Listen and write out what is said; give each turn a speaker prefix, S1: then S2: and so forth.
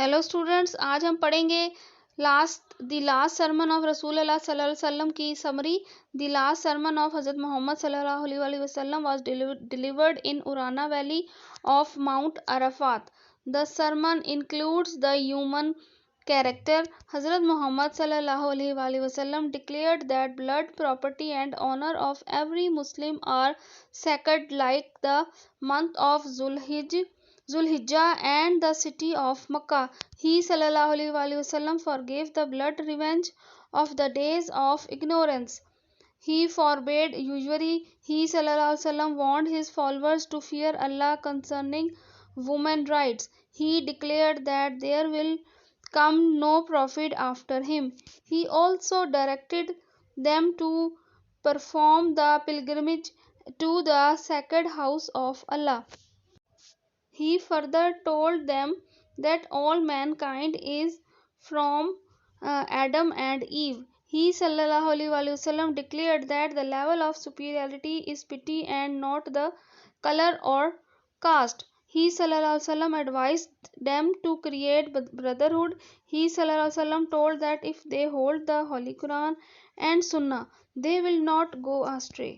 S1: Hello students, आज हम पढ़ेंगे द लास्ट सरमन ऑफ रसूल अल्लाह सल्लल्लाहु अलैहि वसल्लम की summary. The last sermon of Hazrat Muhammad सल्लल्लाहु अलैहि वसल्लम was delivered in Uranah valley of mount Arafat. The sermon includes the human character. Hazrat Muhammad sallallahu alaihi wasallam declared that blood, property and honor of every Muslim are sacred like the month of Zulhijjah and the city of Makkah. He sallallahu alaihi wasallam forgave the blood revenge of the days of ignorance. He forbade usury. He sallallahu alaihi wasallam warned his followers to fear Allah concerning women rights. He declared that there will come no prophet after him. He also directed them to perform the pilgrimage to the sacred house of Allah. He further told them that all mankind is from Adam and Eve. He sallallahu alaihi wasallam declared that the level of superiority is pity and not the color or caste. He sallallahu alaihi wasallam advised them to create brotherhood. He sallallahu alaihi wasallam told that if they hold the Holy Quran and Sunnah, they will not go astray.